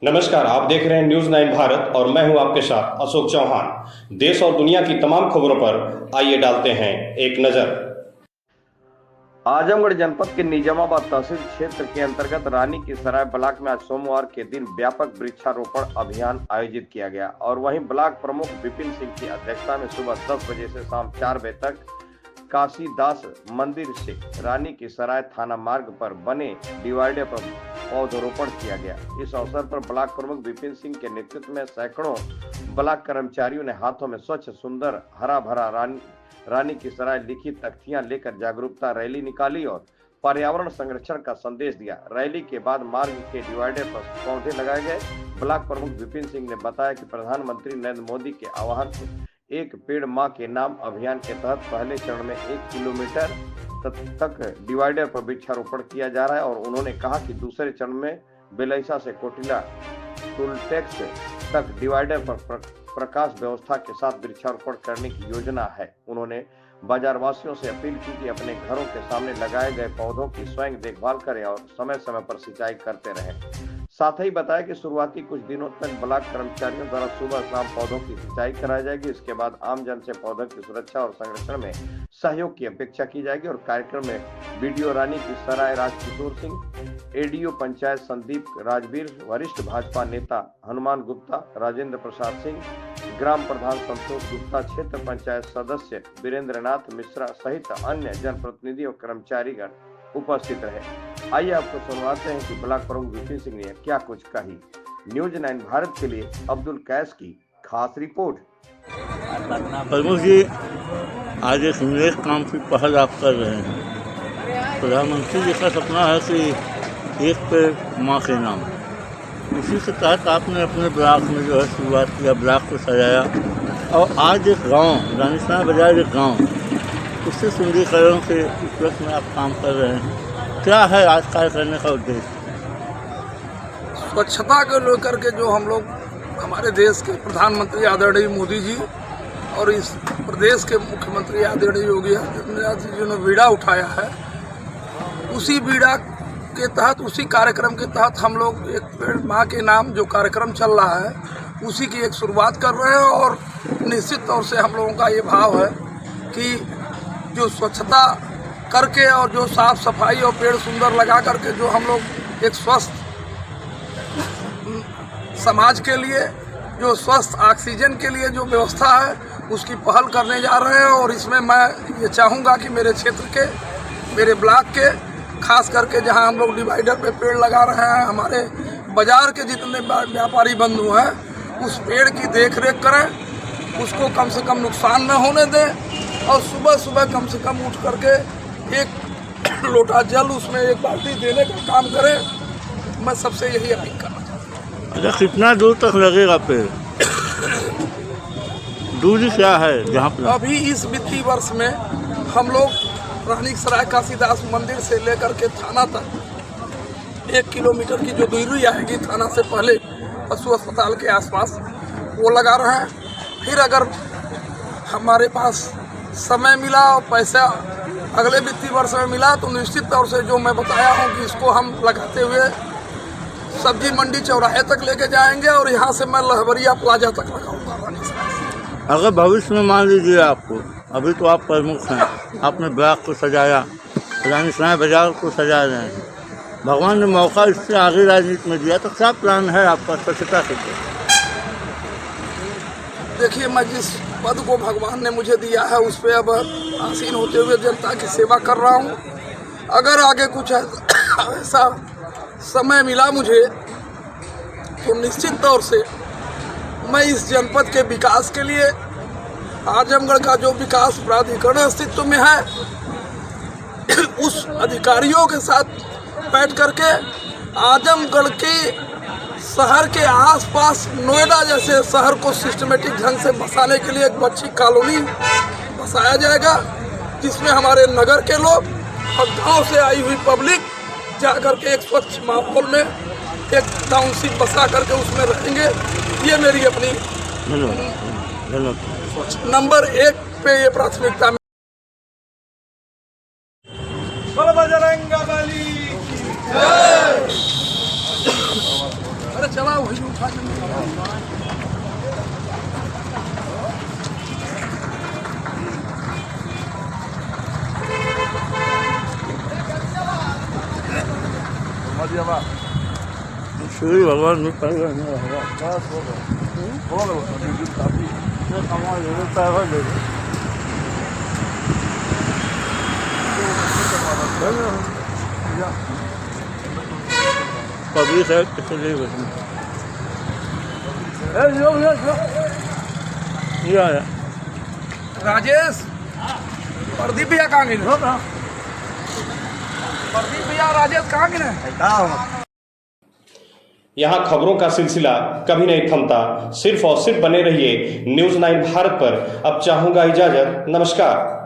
नमस्कार, आप देख रहे हैं न्यूज़ 9 भारत और मैं हूं आपके साथ अशोक चौहान। देश और दुनिया की तमाम खबरों पर आइए डालते हैं एक नजर। आजमगढ़ जनपद के निजामाबाद तहसील क्षेत्र के अंतर्गत रानी की सराय ब्लॉक में आज सोमवार के दिन व्यापक वृक्षारोपण अभियान आयोजित किया गया और वहीं ब्लॉक प्रमुख विपिन सिंह की अध्यक्षता में सुबह 10 बजे से शाम 4 बजे तक काशीदास मंदिर से रानी की सराय थाना मार्ग पर बने डिवाइडर पर पौधरोपण किया गया। इस अवसर पर ब्लॉक प्रमुख विपिन सिंह के नेतृत्व में सैकड़ों ब्लॉक कर्मचारियों ने हाथों में स्वच्छ सुंदर हरा भरा रानी की सराय लिखी तख्तियां लेकर जागरूकता रैली निकाली और पर्यावरण संरक्षण का संदेश दिया। रैली के बाद मार्ग के डिवाइडर पर पौधे लगाए गए। ब्लॉक प्रमुख विपिन सिंह ने बताया कि प्रधानमंत्री नरेंद्र मोदी के आह्वान से एक पेड़ मां के नाम अभियान के तहत पहले चरण में 1 किलोमीटर तक डिवाइडर पर वृक्षारोपण किया जा रहा है और उन्होंने कहा कि दूसरे चरण में बेलैसा से कोटिला टूलटेक्स तक डिवाइडर पर प्रकाश व्यवस्था के साथ वृक्षारोपण करने की योजना है। उन्होंने बाजारवासियों से अपील की कि अपने घरों के सामने लगाए गए पौधों की स्वयं देखभाल करें और समय समय पर सिंचाई करते रहें। साथ ही बताया कि शुरुआती कुछ दिनों तक ब्लॉक कर्मचारियों द्वारा सुबह शाम पौधों की सिंचाई कराई जाएगी। इसके बाद आम जन से पौधों की सुरक्षा और संरक्षण में सहयोग की अपेक्षा की जाएगी और कार्यक्रम में बीडीओ रानी की सराय राजकिशोर सिंह, एडीओ पंचायत संदीप राजवीर, वरिष्ठ भाजपा नेता हनुमान गुप्ता, राजेंद्र प्रसाद सिंह, ग्राम प्रधान संतोष गुप्ता, क्षेत्र पंचायत सदस्य वीरेंद्र नाथ मिश्रा सहित अन्य जनप्रतिनिधि और कर्मचारीगण उपस्थित रहे। आइए आपको सुनवाते हैं कि ब्लॉक प्रमुख विपिन सिंह ने क्या कुछ कही। न्यूज़ 9 भारत के लिए अब्दुल कैस की खास रिपोर्ट। प्रमुख जी, आज एक नेक काम की पहल आप कर रहे हैं। प्रधानमंत्री जी का सपना है कि एक पेड़ माँ के नाम, उसी के तहत आपने अपने ब्लॉक में जो है शुरुआत किया, ब्लॉक को सजाया और आज एक गांव रानीसराय बाजार एक गांव उससे सुंदरीकरण के उपलक्ष्य में आप काम कर रहे हैं। क्या है आज कार्य करने का उद्देश्य? स्वच्छता को लेकर के जो हम लोग हमारे देश के प्रधानमंत्री आदरणीय मोदी जी और इस प्रदेश के मुख्यमंत्री आदरणीय योगी आदित्यनाथ जी ने बीड़ा उठाया है, उसी बीड़ा के तहत, उसी कार्यक्रम के तहत हम लोग एक पेड़ माँ के नाम जो कार्यक्रम चल रहा है उसी की एक शुरुआत कर रहे हैं। और निश्चित तौर से हम लोगों का ये भाव है कि जो स्वच्छता करके और जो साफ सफाई और पेड़ सुंदर लगा करके जो हम लोग एक स्वस्थ समाज के लिए, जो स्वस्थ ऑक्सीजन के लिए जो व्यवस्था है उसकी पहल करने जा रहे हैं। और इसमें मैं ये चाहूँगा कि मेरे क्षेत्र के, मेरे ब्लॉक के, खास करके जहां हम लोग डिवाइडर पे पेड़ लगा रहे हैं, हमारे बाजार के जितने व्यापारी बंधु हैं उस पेड़ की देख रेख करें, उसको कम से कम नुकसान न होने दें और सुबह सुबह कम से कम उठ करके एक लोटा जल उसमें एक बाल्टी देने का काम करें। मैं सबसे यही अपील करना चाहता हूँ। अच्छा, कितना दूर तक लगेगा पेड़? दूरी क्या है जहाँ पर? अभी इस वित्तीय वर्ष में हम लोग रानी सराय काशीदास मंदिर से लेकर के थाना तक 1 किलोमीटर की जो दूरी आएगी थाना से पहले पशु अस्पताल के आसपास वो लगा रहे हैं। फिर अगर हमारे पास समय मिला और पैसा अगले वित्तीय वर्ष में मिला तो निश्चित तौर से जो मैं बताया हूँ कि इसको हम लगाते हुए सब्जी मंडी चौराहे तक लेके जाएंगे और यहाँ से मैं लहबरिया प्लाजा तक लगाऊंगा। अगर भविष्य में मान लीजिए आपको, अभी तो आप प्रमुख हैं, आपने ब्लॉक को सजाया, रानीसराय बाजार को सजा रहे हैं, भगवान ने मौका इससे आगे राजनीति में दिया तो क्या प्लान है आपका स्वच्छता के लिए? देखिए, मैं जिस पद को भगवान ने मुझे दिया है उस पर अब आसीन होते हुए जनता की सेवा कर रहा हूँ। अगर आगे कुछ ऐसा समय मिला मुझे तो निश्चित तौर से मैं इस जनपद के विकास के लिए, आजमगढ़ का जो विकास प्राधिकरण अस्तित्व में है उस अधिकारियों के साथ बैठ करके आजमगढ़ के शहर के आसपास नोएडा जैसे शहर को सिस्टमेटिक ढंग से बसाने के लिए एक अच्छी कॉलोनी बसाया जाएगा जिसमें हमारे नगर के लोग और गांव से आई हुई पब्लिक जाकर के एक स्वच्छ माहौल में एक टाउनशिप बसा करके उसमें रहेंगे। ये मेरी अपनी नंबर 1 पे ये प्राथमिकता में। अरे चला वही उठा के सूर्य भगवान भी पहले नहीं रहेगा पब्लिक है किसी ये आया राजेश प्रदीप भैया कहाँ गए? प्रदीप भैया राजेश कहाँ गए? यहाँ खबरों का सिलसिला कभी नहीं थमता। सिर्फ और सिर्फ बने रहिए न्यूज़ 9 भारत पर। अब चाहूंगा इजाजत। नमस्कार।